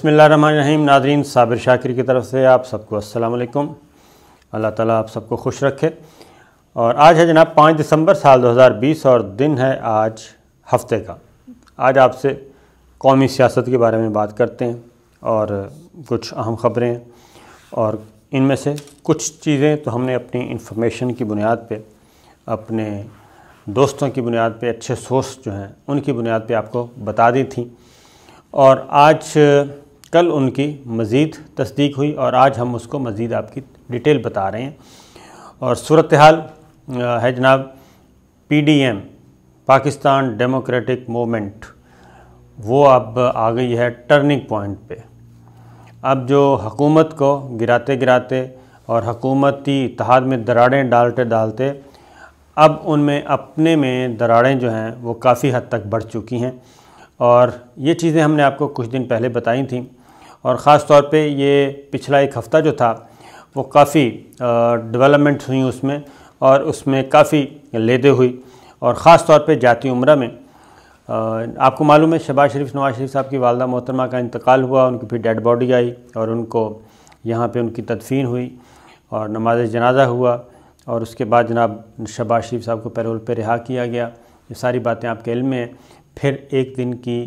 बिस्मिल्लाहिर्रहमानिर्रहीम। नाज़रीन, साबिर शाकिर की तरफ से आप सबको अस्सलाम वालेकुम। अल्लाह ताला आप सबको खुश रखे। और आज है जनाब 5 दिसंबर साल 2020 और दिन है आज हफ्ते का। आज आपसे कौमी सियासत के बारे में बात करते हैं और कुछ अहम ख़बरें हैं, और इनमें से कुछ चीज़ें तो हमने अपनी इंफॉर्मेशन की बुनियाद पे, अपने दोस्तों की बुनियाद पे, अच्छे सोर्स जो हैं उनकी बुनियाद पे आपको बता दी थी, और आज कल उनकी मज़ीद तस्दीक हुई और आज हम उसको मज़ीद आपकी डिटेल बता रहे हैं। और सूरत हाल है जनाब PDM पाकिस्तान डेमोक्रेटिक मूवमेंट, वो अब आ गई है टर्निंग पॉइंट पे। अब जो हुकूमत को गिराते गिराते और हुकूमती इत्तेहाद में दरारें डालते डालते अब उनमें अपने में दरारें जो हैं वो काफ़ी हद तक बढ़ चुकी हैं, और ये चीज़ें हमने आपको कुछ दिन पहले बताई थी। और ख़ास तौर पे ये पिछला एक हफ़्ता जो था वो काफ़ी डेवलपमेंट हुई उसमें, और उसमें काफ़ी लेदे हुई। और ख़ास तौर पे जाती उम्रा में आपको मालूम है शहबाज शरीफ नवाज़ शरीफ साहब की वालदा मोहतरमा का इंतकाल हुआ, उनकी फिर डेड बॉडी आई और उनको यहाँ पे उनकी तदफीन हुई और नमाज जनाजा हुआ, और उसके बाद जनाब शहबाज शरीफ साहब को पैरोल पे रिहा किया गया। ये सारी बातें आपके इल्म में हैं। फिर एक दिन की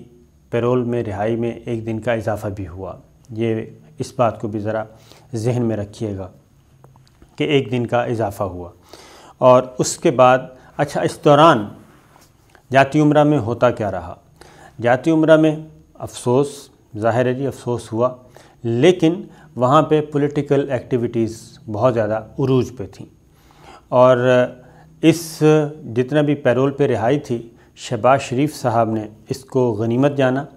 पैरोल में रिहाई में एक दिन का इजाफ़ा भी हुआ। ये इस बात को भी ज़रा जहन में रखिएगा कि एक दिन का इजाफ़ा हुआ। और उसके बाद अच्छा, इस दौरान जाती उम्रा में होता क्या रहा? जाती उम्रा में अफसोस, ज़ाहिर है जी अफसोस हुआ, लेकिन वहाँ पे पॉलिटिकल एक्टिविटीज़ बहुत ज़्यादा उरूज पे थी। और इस जितना भी पैरोल पे रिहाई थी, शहबाज शरीफ साहब ने इसको गनीमत जाना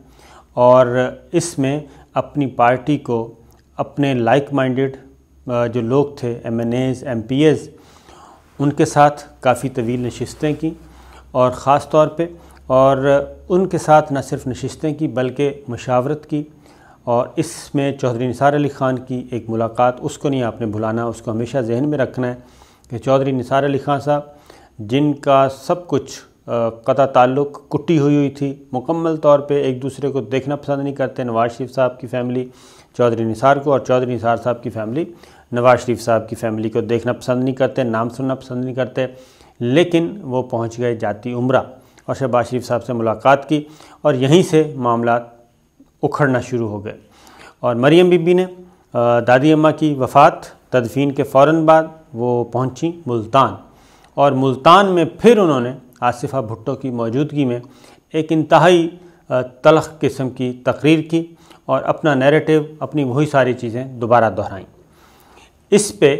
और इसमें अपनी पार्टी को, अपने लाइक माइंडेड जो लोग थे, MNAs MPs, उनके साथ काफ़ी तवील नशिस्तें की, और ख़ास तौर पे और उनके साथ न सिर्फ नशिस्तें की बल्कि मशावरत की। और इसमें चौधरी निसार अली ख़ान की एक मुलाकात, उसको नहीं आपने भुलाना, उसको हमेशा जहन में रखना है कि चौधरी निसार अली ख़ान साहब, जिनका सब कुछ क़ता ताल्लुक़ कुटी हुई थी, मुकम्मल तौर पे एक दूसरे को देखना पसंद नहीं करते। नवाज़ शरीफ साहब की फ़ैमिली चौधरी निसार को, और चौधरी निसार साहब की फ़ैमिली नवाज़ शरीफ साहब की फ़ैमिली को देखना पसंद नहीं करते, नाम सुनना पसंद नहीं करते। लेकिन वो पहुंच गए जाती उम्रा और शहबाज शरीफ साहब से मुलाकात की, और यहीं से मामला उखड़ना शुरू हो गए। और मरियम बीबी ने दादी अम्मा की वफ़ात, तदफीन के फ़ौरन बाद वो पहुंची मुल्तान, और मुल्तान में फिर उन्होंने आसिफ़ा भुट्टो की मौजूदगी में एक इंतहाई तलख़ किस्म की तकरीर की और अपना नैरेटिव, अपनी वही सारी चीज़ें दोबारा दोहराईं। इस पे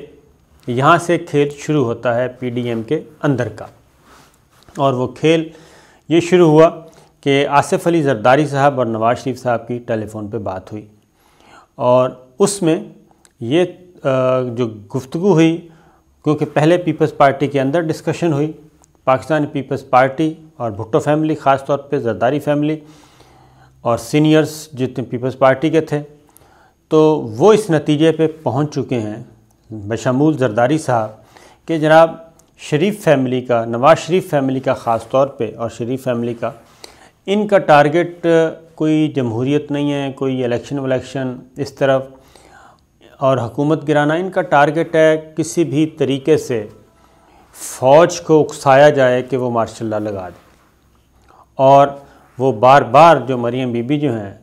यहाँ से खेल शुरू होता है PDM के अंदर का, और वो खेल ये शुरू हुआ कि आसिफ़ अली ज़रदारी साहब और नवाज़ शरीफ साहब की टेलीफ़ोन पे बात हुई, और उसमें ये जो गुफ्तगू हुई, क्योंकि पहले पीपल्स पार्टी के अंदर डिस्कशन हुई, पाकिस्तानी पीपल्स पार्टी और भुट्टो फैमिली, ख़ास तौर पे ज़रदारी फैमिली और सीनियर्स जितने पीपल्स पार्टी के थे, तो वो इस नतीजे पे पहुंच चुके हैं बशमूल ज़रदारी साहब कि जनाब शरीफ फैमिली का, नवाज़ शरीफ फैमिली का ख़ास तौर पे, और शरीफ फैमिली का, इनका टारगेट कोई जमहूरियत नहीं है, कोई इलेक्शन वलेक्शन इस तरफ और हुकूमत गिराना। इनका टारगेट है किसी भी तरीके से फ़ौज को उकसाया जाए कि वो मार्शल लॉ लगा दे। और वो बार बार जो मरियम बीबी जो हैं,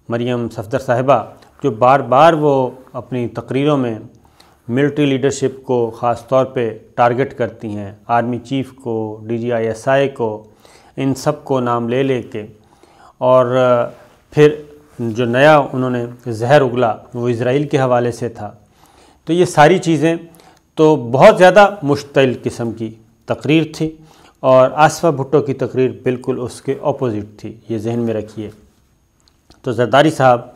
मरियम सफदर साहिबा, जो बार बार वो अपनी तकरीरों में मिलिट्री लीडरशिप को ख़ास तौर पे टारगेट करती हैं, आर्मी चीफ़ को, DGI SI को, इन सब को नाम ले लेके, और फिर जो नया उन्होंने जहर उगला वो इज़राइल के हवाले से था। तो ये सारी चीज़ें तो बहुत ज़्यादा मुश्तिल किस्म की तकरीर थी, और आसिफ़ा भुट्टो की तकरीर बिल्कुल उसके अपोज़िट थी, ये जहन में रखिए। तो ज़रदारी साहब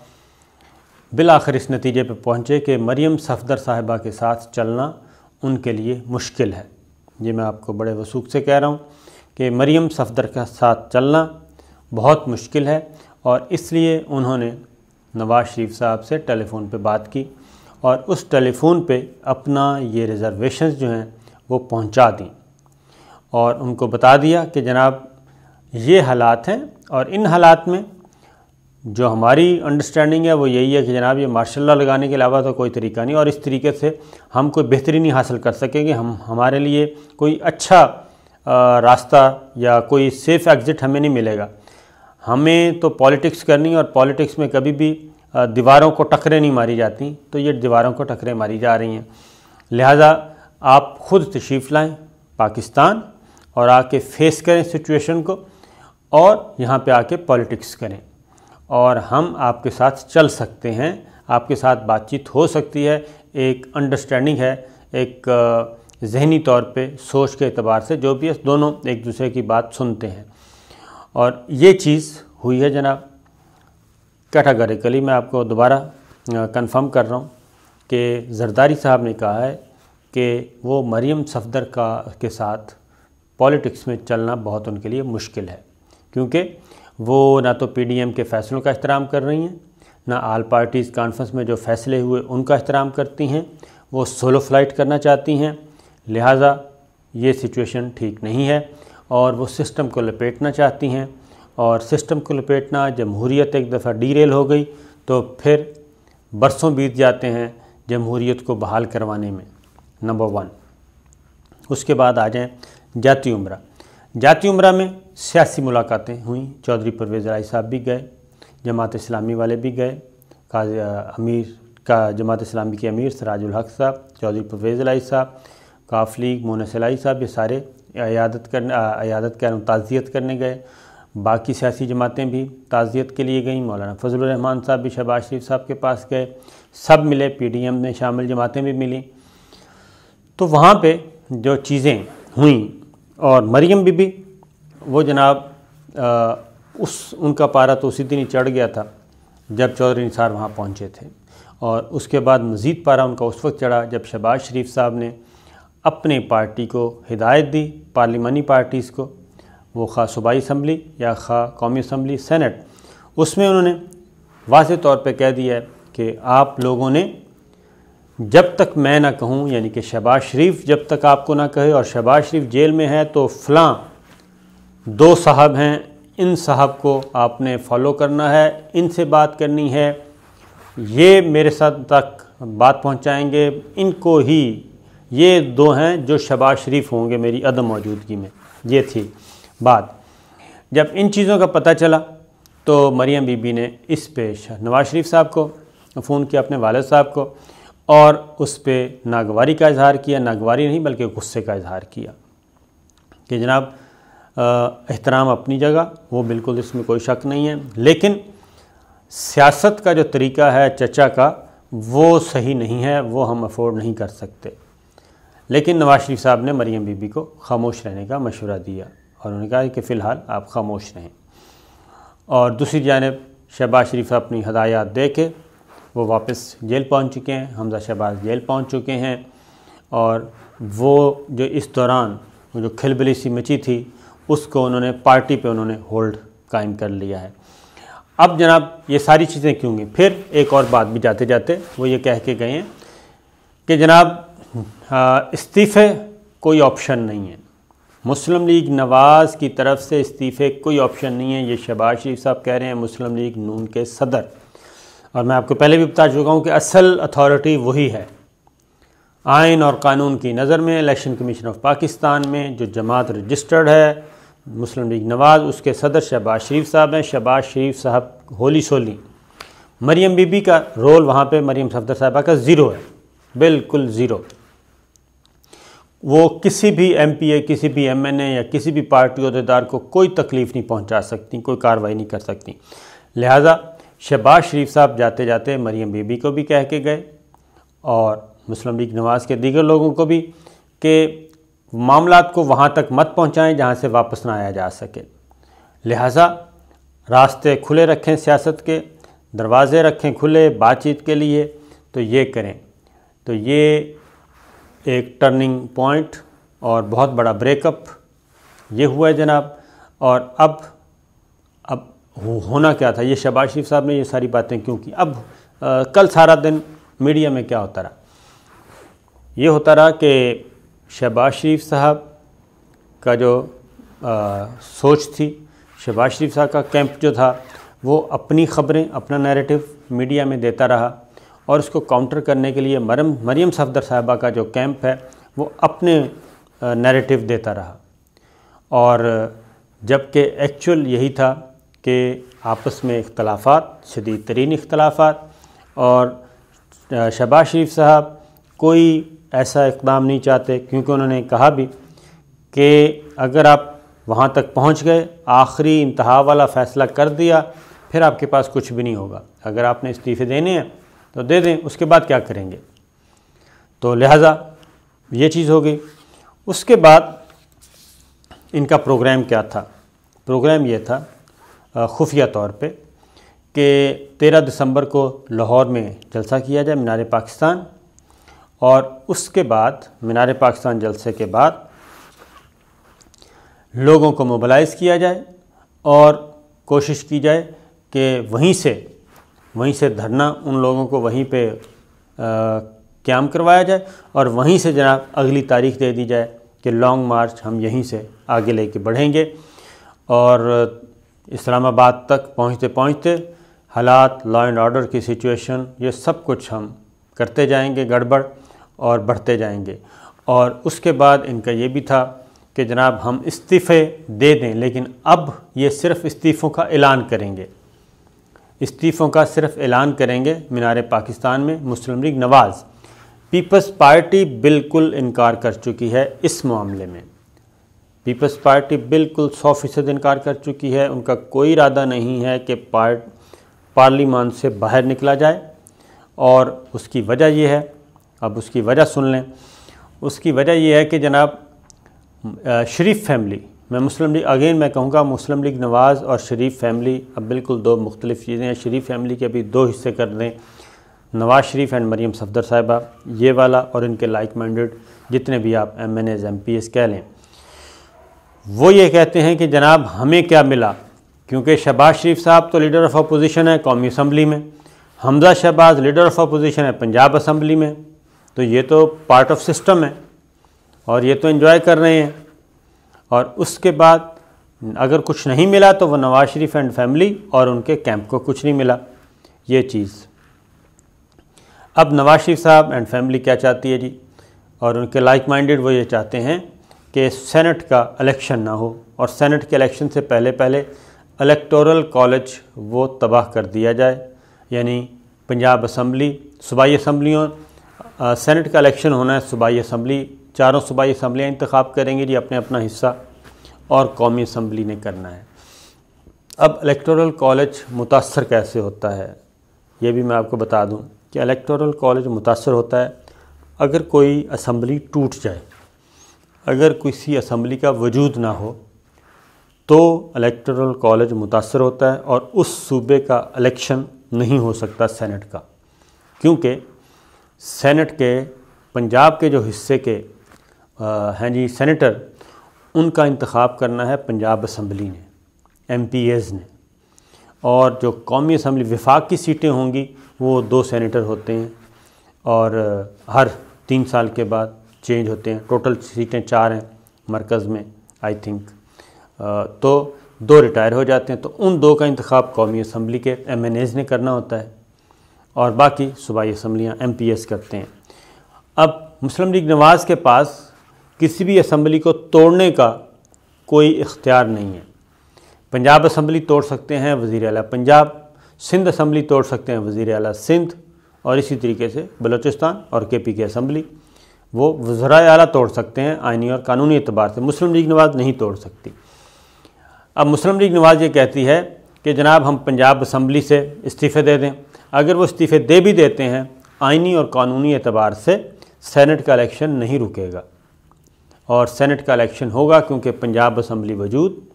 बिल आखिर इस नतीजे पे पहुँचे कि मरियम सफदर साहिबा के साथ चलना उनके लिए मुश्किल है। ये मैं आपको बड़े वसूख से कह रहा हूँ कि मरियम सफदर के साथ चलना बहुत मुश्किल है, और इसलिए उन्होंने नवाज़ शरीफ साहब से टेलीफ़ोन पे बात की, और उस टेलीफ़ोन पे अपना ये रिज़र्वेशंस जो हैं वो पहुंचा दी, और उनको बता दिया कि जनाब ये हालात हैं, और इन हालात में जो हमारी अंडरस्टैंडिंग है वो यही है कि जनाब ये मार्शल लॉ लगाने के अलावा तो कोई तरीका नहीं, और इस तरीके से हम कोई बेहतरी नहीं हासिल कर सकेंगे। हमारे लिए कोई अच्छा रास्ता या कोई सेफ़ एग्ज़िट हमें नहीं मिलेगा। हमें तो पॉलिटिक्स करनी है, और पॉलिटिक्स में कभी भी दीवारों को टक्करें नहीं मारी जाती, तो ये दीवारों को टक्करें मारी जा रही हैं। लिहाजा आप ख़ुद तशरीफ़ लाएँ पाकिस्तान और आके फेस करें सिचुएशन को, और यहाँ पे आके पॉलिटिक्स करें, और हम आपके साथ चल सकते हैं, आपके साथ बातचीत हो सकती है। एक अंडरस्टैंडिंग है, एक ज़हनी तौर पे सोच के एतबार से जो भी है, दोनों एक दूसरे की बात सुनते हैं, और ये चीज़ हुई है जनाब। कैटेगोरिकली मैं आपको दोबारा कंफर्म कर रहा हूँ कि जरदारी साहब ने कहा है कि वो मरियम सफदर के साथ पॉलिटिक्स में चलना बहुत उनके लिए मुश्किल है, क्योंकि वो ना तो पीडीएम के फ़ैसलों का एहतराम कर रही हैं, ना आल पार्टीज़ कॉन्फ्रेंस में जो फ़ैसले हुए उनका एहतराम करती हैं। वो सोलो फ्लाइट करना चाहती हैं, लिहाजा ये सिचुएशन ठीक नहीं है, और वो सिस्टम को लपेटना चाहती हैं, और सिस्टम को लपेटना, जमहूरियत एक दफ़ा डीरेल हो गई तो फिर बरसों बीत जाते हैं जमहूरियत को बहाल करवाने में, नंबर 1। उसके बाद आ जाएँ जाती उम्रा। जाती उम्रा में सियासी मुलाकातें हुई। चौधरी परवेज़ इलाही साहब भी गए, जमात इस्लामी वाले भी गए, जमात इस्लामी के अमीर सिराजुल हक साहब, चौधरी परवेज़ इलाही साहब, काफ लीग मोनस इलाही साहब, ये सारे ताज़ियत करने गए। बाकी सियासी जमातें भी ताज़ियत के लिए गई। मौलाना फजलुर रहमान साहब भी शहबाज शरीफ साहब के पास गए, सब मिले, पीडीएम में शामिल जमातें भी मिली। तो वहाँ पे जो चीज़ें हुई, और मरियम बीबी वो जनाब उनका पारा तो उसी दिन ही चढ़ गया था जब चौधरी निसार वहाँ पहुँचे थे, और उसके बाद मज़ीद पारा उनका उस वक्त चढ़ा जब शहबाज शरीफ साहब ने अपने पार्टी को हिदायत दी, पार्लिमानी पार्टीज़ को, वो खा सूबाई असम्बली या खा कौमी असम्बली, सेनेट, उसमें उन्होंने वाज़ेह तौर पे कह दिया है कि आप लोगों ने जब तक मैं ना कहूँ, यानी कि शहबाज शरीफ जब तक आपको ना कहे, और शहबाज शरीफ जेल में है तो फ़लाँ 2 साहब हैं, इन साहब को आपने फॉलो करना है, इनसे बात करनी है, ये मेरे साथ तक बात पहुंचाएंगे, इनको ही, ये 2 हैं जो शहबाज शरीफ होंगे मेरी अदम मौजूदगी में। ये थी बात। जब इन चीज़ों का पता चला तो मरियम बीबी ने इस पे नवाज शरीफ साहब को फ़ोन किया, अपने वालिद साहब को, और उस पे नागवारी का इजहार किया, नागवारी नहीं बल्कि गुस्से का इजहार किया कि जनाब एहतराम अपनी जगह, वो बिल्कुल इसमें कोई शक नहीं है, लेकिन सियासत का जो तरीका है चचा का वो सही नहीं है, वो हम अफोर्ड नहीं कर सकते। लेकिन नवाज शरीफ साहब ने मरियम बीबी को खामोश रहने का मशवरा दिया, और उन्होंने कहा कि फ़िलहाल आप खामोश रहें। और दूसरी जानिब शहबाज शरीफ अपनी हदायत दे के वो वापस जेल पहुंच चुके हैं, हमजा शहबाज जेल पहुंच चुके हैं, और वो जो इस दौरान जो खिलबिली सी मची थी उसको उन्होंने पार्टी पे उन्होंने होल्ड कायम कर लिया है। अब जनाब ये सारी चीज़ें क्यों हुई? फिर एक और बात भी जाते जाते वो ये कह के गए हैं कि जनाब इस्तीफ़े कोई ऑप्शन नहीं है, मुस्लिम लीग नवाज़ की तरफ से इस्तीफ़े कोई ऑप्शन नहीं है। ये शहबाज शरीफ साहब कह रहे हैं, मुस्लिम लीग नून के सदर, और मैं आपको पहले भी बता चुका हूँ कि असल अथॉरिटी वही है। आइन और कानून की नज़र में इलेक्शन कमीशन ऑफ पाकिस्तान में जो जमात रजिस्टर्ड है मुस्लिम लीग नवाज़, उसके सदर शहबाज शरीफ साहब हैं। शहबाज शरीफ साहब होली सोली, मरियम बीबी का रोल वहाँ पे मरियम सफदर साहबा का ज़ीरो है, बिल्कुल ज़ीरो। वो किसी भी एमपीए, किसी भी एमएनए या किसी भी पार्टी अहदेदार को कोई तकलीफ़ नहीं पहुँचा सकती, कोई कार्रवाई नहीं कर सकती। लिहाजा शहबाज शरीफ साहब जाते जाते मरियम बीबी को भी कह के गए, और मुस्लिम लीग नवाज़ के दीगर लोगों को भी, कि मामलात को वहाँ तक मत पहुँचाएँ जहाँ से वापस ना आया जा सके। लिहाजा रास्ते खुले रखें, सियासत के दरवाज़े रखें खुले बातचीत के लिए, तो ये करें। तो ये एक टर्निंग पॉइंट और बहुत बड़ा ब्रेकअप ये हुआ है जनाब। और अब होना क्या था, ये शहबाज शरीफ साहब ने ये सारी बातें क्यों की? अब कल सारा दिन मीडिया में क्या होता रहा? ये होता रहा कि शहबाज शरीफ साहब का जो सोच थी, शहबाज शरीफ साहब का कैंप जो था, وہ اپنی خبریں، اپنا نیریٹو میڈیا میں دیتا رہا، اور اس کو کاؤنٹر کرنے کے لیے مریم صفدر صاحبہ کا جو کیمپ ہے وہ اپنے نیریٹو دیتا رہا، اور جبکہ ایکچول یہی تھا کہ آپس میں اختلافات، شدید ترین اختلافات، اور شہباز شریف صاحب کوئی ایسا اقدام نہیں چاہتے، کیونکہ انہوں نے کہا بھی کہ اگر آپ وہاں تک پہنچ گئے، آخری انتہا والا فیصلہ کر دیا، پھر آپ کے پاس کچھ بھی نہیں ہوگا، اگر آپ نے استعفے دینے ہیں تو دے دیں، اس کے بعد کیا کریں گے؟ تو لہٰذا یہ چیز ہو گئی۔ اس کے بعد ان کا پروگرام کیا تھا؟ پروگرام یہ تھا خفیہ طور پہ کہ 13 دسمبر کو لاہور میں جلسہ کیا جائے، مینار پاکستان، اور اس کے بعد مینار پاکستان جلسے کے بعد لوگوں کو موبلائز کیا جائے اور کوشش کی جائے کہ وہیں سے دھرنا ان لوگوں کو وہیں پہ قیام کروایا جائے، اور وہیں سے جناب اگلی تاریخ دے دی جائے کہ لانگ مارچ ہم یہیں سے آگے لے کے بڑھیں گے، اور اسلام آباد تک پہنچتے پہنچتے حالات، لا اینڈ آرڈر کی سچویشن، یہ سب کچھ ہم کرتے جائیں گے گڑبڑ اور بڑھتے جائیں گے۔ اور اس کے بعد ان کا یہ بھی تھا کہ جناب ہم استعفے دے دیں، لیکن اب یہ صرف استعفوں کا اعلان کریں گے، استعفوں کا صرف اعلان کریں گے مینار پاکستان میں۔ مسلم لیگ نواز، پیپلز پارٹی بالکل انکار کر چکی ہے اس معاملے میں، پیپلز پارٹی بالکل 100% انکار کر چکی ہے، ان کا کوئی ارادہ نہیں ہے کہ پارلیمان سے باہر نکلا جائے، اور اس کی وجہ یہ ہے، اب اس کی وجہ سن لیں۔ اس کی وجہ یہ ہے کہ جناب شریف فیملی، میں کہوں گا مسلم لیگ نواز اور شریف فیملی اب بالکل دو مختلف چیزیں ہیں۔ شریف فیملی کے ابھی دو حصے کر دیں، نواز شریف اینڈ مریم صفدر صاحبہ، یہ والا، اور ان کے لائک مائنڈڈ جتنے بھی آپ MNAs, MPs کہہ لیں، وہ یہ کہتے ہیں کہ جناب ہمیں کیا ملا، کیونکہ شہباز شریف صاحب تو لیڈر آف اپوزیشن ہے قومی اسمبلی میں، حمزہ شہباز لیڈر آف اپوزیشن ہے پنجاب اسمبلی میں، تو یہ تو پارٹ آف سسٹم ہے اور یہ تو انجوائے کر رہے ہیں، اور اس کے بعد اگر کچھ نہیں ملا تو وہ نواز شریف اینڈ فیملی اور ان کے کیمپ کو کچھ نہیں ملا، یہ چیز۔ اب نواز شریف صاحب اینڈ فیملی کیا چاہتی ہے جی، اور ان کے لائک مائنڈڈ وہ یہ چاہتے ہیں کہ سینٹ کا الیکشن نہ ہو، اور سینٹ کے الیکشن سے پہلے الیکٹورل کالج وہ تباہ کر دیا جائے، یعنی پنجاب اسمبلی، صوبائی اسمبلیوں، سینٹ کا الیکشن ہونا ہے صوبائی اسمبلی، چاروں صوبائی اسمبلیاں انتخاب کریں گے جی اپنے اپنا حصہ، اور قومی اسمبلی نے کرنا ہے۔ اب الیکٹورل کالج متاثر کیسے ہوتا ہے یہ بھی میں آپ کو بتا دوں کہ الیکٹورل کالج متاثر ہوتا ہے اگر کوئی اسمبلی ٹوٹ جائے، اگر کسی اسمبلی کا وجود نہ ہو تو الیکٹورل کالج متاثر ہوتا ہے، اور اس صوبے کا الیکشن نہیں ہو سکتا سینٹ کا، کیونکہ سینٹ کے پنجاب کے جو حصے کے ہیں جی سینیٹر، ان کا انتخاب کرنا ہے پنجاب اسمبلی نے، ایم پی ایز نے، اور جو قومی اسمبلی وفاق کی سیٹیں ہوں گی وہ 2 سینیٹر ہوتے ہیں، اور ہر 3 سال کے بعد چینج ہوتے ہیں، ٹوٹل سیٹیں 4 ہیں مرکز میں آئی تھنک، تو 2 ریٹائر ہو جاتے ہیں، تو ان 2 کا انتخاب قومی اسمبلی کے ایم این ایز نے کرنا ہوتا ہے، اور باقی صوبائی اسمبلیاں ایم پی ایس کرتے ہیں۔ اب مسلم لیگ نواز کے پاس کسی بھی اسمبلی کو توڑنے کا کوئی اختیار نہیں ہے، پنجاب اسمبلی توڑ سکتے ہیں وزیر اعلیٰ پنجاب، سندھ اسمبلی توڑ سکتے ہیں وزیر اعلیٰ سندھ، اور اسی طریقے سے بلوچستان اور کے پی کے اسمبلی وہ وزرائے اعلیٰ توڑ سکتے ہیں آئینی اور قانونی اعتبار سے، مسلم لیگ نواز نہیں توڑ سکتی۔ اب مسلم لیگ نواز یہ کہتی ہے کہ جناب ہم پنجاب اسمبلی سے استعفے دے دیں، اگر وہ استعفے دے بھی دیتے ہیں آئینی اور قانونی اعتبار سے سینٹ کا الیکشن نہیں رکے گا، اور سینٹ کا الیکشن ہوگا کیونکہ پنجاب اسمبلی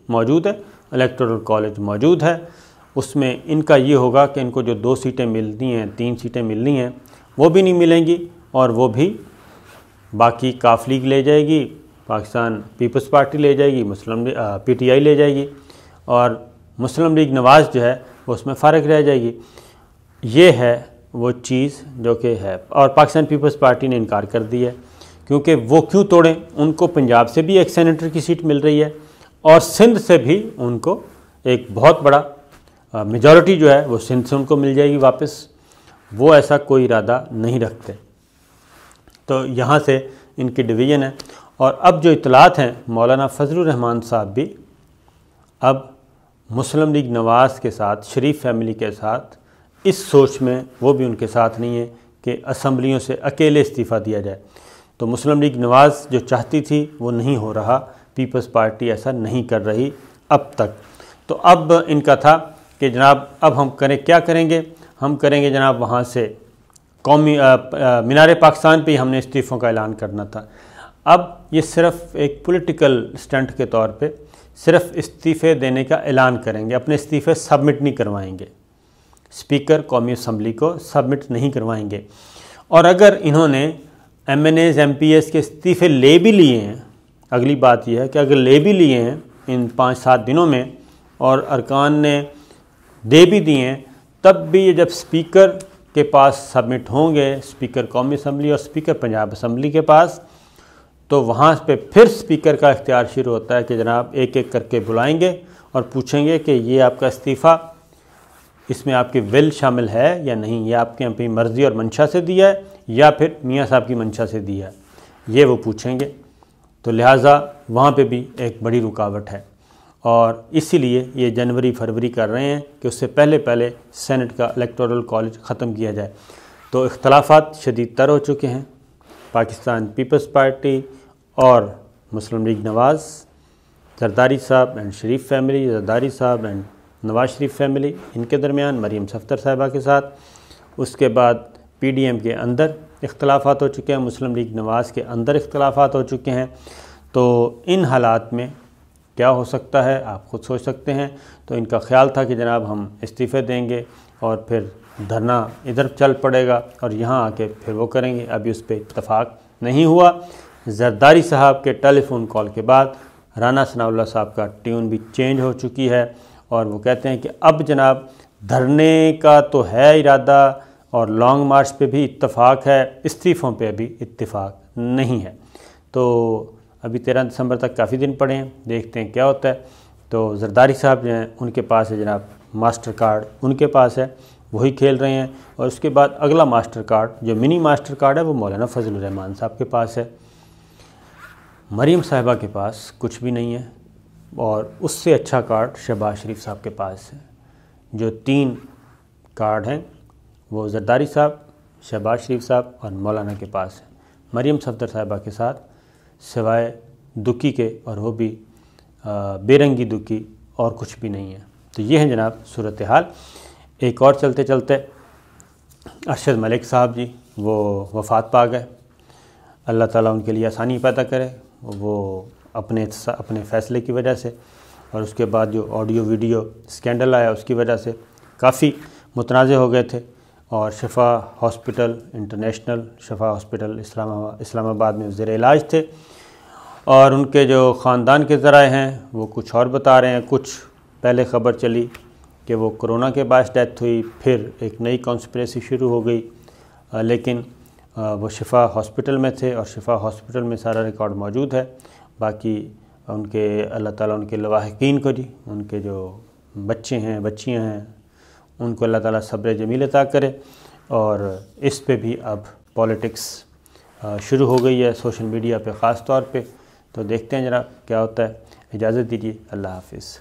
موجود ہے، الیکٹورل کالج موجود ہے، اس میں ان کا یہ ہوگا کہ ان کو جو 2 سیٹیں ملتی ہیں، 3 سیٹیں ملنی ہیں، وہ بھی نہیں ملیں گی، اور وہ بھی باقی کاف لیگ لے جائے گی، پاکستان پیپلز پارٹی لے جائے گی، پی ٹی آئی لے جائے گی، اور مسلم لیگ نواز جو ہے وہ اس میں فارغ رہ جائے گی۔ یہ ہے وہ چیز جو کہ ہے، اور پاکستان پیپلز پارٹی نے انکار کر دی ہے، کیونکہ وہ کیوں توڑیں، ان کو پنجاب سے بھی ایک سینیٹر کی سیٹ مل رہی ہے، اور سندھ سے بھی ان کو ایک بہت بڑا میجورٹی جو ہے وہ سندھ سے ان کو مل جائے گی واپس، وہ ایسا کوئی ارادہ نہیں رکھتے۔ تو یہاں سے ان کی ڈویژن ہے۔ اور اب جو اطلاعات ہیں، مولانا فضل الرحمان صاحب بھی اب مسلم لیگ نواز کے ساتھ، شریف فیملی کے ساتھ اس سوچ میں وہ بھی ان کے ساتھ نہیں ہے کہ اسمبلیوں سے اکیلے استعفیٰ دیا جائے۔ تو مسلم لیگ نواز جو چاہتی تھی وہ نہیں ہو رہا، پیپلز پارٹی ایسا نہیں کر رہی اب تک۔ تو اب ان کا تھا کہ جناب اب ہم کیا کریں گے؟ ہم کریں گے جناب وہاں سے قومی مینار پاکستان پہ ہی ہم نے استعفوں کا اعلان کرنا تھا۔ اب یہ صرف ایک پولیٹیکل سٹنٹ کے طور پہ صرف استعفے دینے کا اعلان کریں گے، اپنے استعفے سبمٹ نہیں کروائیں گے، اسپیکر قومی اسمبلی کو سبمٹ نہیں کروائیں گے۔ اور اگر انہوں نے MNAs MPs کے استعفے لے بھی لیے ہیں، اگلی بات یہ ہے کہ اگر لے بھی لیے ہیں ان 5-7 دنوں میں اور ارکان نے دے بھی دیے ہیں، تب بھی یہ جب اسپیکر کے پاس سبمٹ ہوں گے، اسپیکر قومی اسمبلی اور اسپیکر پنجاب اسمبلی کے پاس، تو وہاں پہ پھر اسپیکر کا اختیار شروع ہوتا ہے کہ جناب ایک ایک کر کے بلائیں گے اور پوچھیں گے کہ یہ آپ کا استعفیٰ اس میں آپ کی ول شامل ہے یا نہیں، یہ آپ کے اپنی مرضی اور منشا سے دیا ہے یا پھر میاں صاحب کی منشا سے دیا ہے، یہ وہ پوچھیں گے۔ تو لہٰذا وہاں پہ بھی ایک بڑی رکاوٹ ہے، اور اسی لیے یہ جنوری فروری کر رہے ہیں کہ اس سے پہلے سینٹ کا الیکٹورل کالج ختم کیا جائے۔ تو اختلافات شدید تر ہو چکے ہیں۔ پاکستان پیپلز پارٹی اور مسلم لیگ نواز، زرداری صاحب اینڈ شریف فیملی، زرداری صاحب اینڈ نواز شریف فیملی، ان کے درمیان مریم صفدر صاحبہ کے ساتھ، اس کے بعد پی ڈی ایم کے اندر اختلافات ہو چکے ہیں، مسلم لیگ نواز کے اندر اختلافات ہو چکے ہیں۔ تو ان حالات میں کیا ہو سکتا ہے آپ خود سوچ سکتے ہیں۔ تو ان کا خیال تھا کہ جناب ہم استعفے دیں گے اور پھر دھرنا ادھر چل پڑے گا اور یہاں آ کے پھر وہ کریں گے، ابھی اس پہ اتفاق نہیں ہوا۔ زرداری صاحب کے ٹیلی فون کال کے بعد رانا ثناء اللہ صاحب کا ٹیون بھی چینج ہو چکی ہے، اور وہ کہتے ہیں کہ اب جناب دھرنے کا تو ہے ارادہ اور لانگ مارچ پہ بھی اتفاق ہے، استعفوں پہ ابھی اتفاق نہیں ہے۔ تو ابھی 13 دسمبر تک کافی دن پڑے ہیں، دیکھتے ہیں کیا ہوتا ہے۔ تو زرداری صاحب جو ہیں ان کے پاس ہے جناب ماسٹر کارڈ، ان کے پاس ہے، وہی کھیل رہے ہیں، اور اس کے بعد اگلا ماسٹر کارڈ جو منی ماسٹر کارڈ ہے وہ مولانا فضل الرحمان صاحب کے پاس ہے۔ مریم صاحبہ کے پاس کچھ بھی نہیں ہے، اور اس سے اچھا کارڈ شہباز شریف صاحب کے پاس ہے۔ جو 3 کارڈ ہیں وہ زرداری صاحب، شہباز شریف صاحب اور مولانا کے پاس ہے۔ مریم صفدر صاحبہ کے ساتھ سوائے دکی کے، اور وہ بھی بے رنگی دکی، اور کچھ بھی نہیں ہے۔ تو یہ ہے جناب صورتحال۔ ایک اور چلتے چلتے ارشد ملک صاحب جی وہ وفات پا گئے، اللہ تعالیٰ ان کے لیے آسانی پیدا کرے۔ وہ اپنے فیصلے کی وجہ سے، اور اس کے بعد جو آڈیو ویڈیو اسکینڈل آیا اس کی وجہ سے کافی متنازع ہو گئے تھے، اور شفا ہاسپٹل انٹرنیشنل، شفا ہاسپٹل اسلام آباد میں زیر علاج تھے، اور ان کے جو خاندان کے ذرائع ہیں وہ کچھ اور بتا رہے ہیں۔ کچھ پہلے خبر چلی کہ وہ کرونا کے باعث ڈیتھ ہوئی، پھر ایک نئی کانسپریسی شروع ہو گئی، لیکن وہ شفا ہاسپٹل میں تھے، اور شفا ہاسپٹل میں سارا ریکارڈ موجود ہے۔ باقی ان کے اللہ تعالیٰ ان کے لواحقین کو جی، ان کے جو بچے ہیں بچیاں ہیں ان کو اللہ تعالیٰ صبر جمیل عطا کرے۔ اور اس پہ بھی اب پالیٹکس شروع ہو گئی ہے سوشل میڈیا پہ خاص طور پہ، تو دیکھتے ہیں جناب کیا ہوتا ہے۔ اجازت دیجیے، اللہ حافظ۔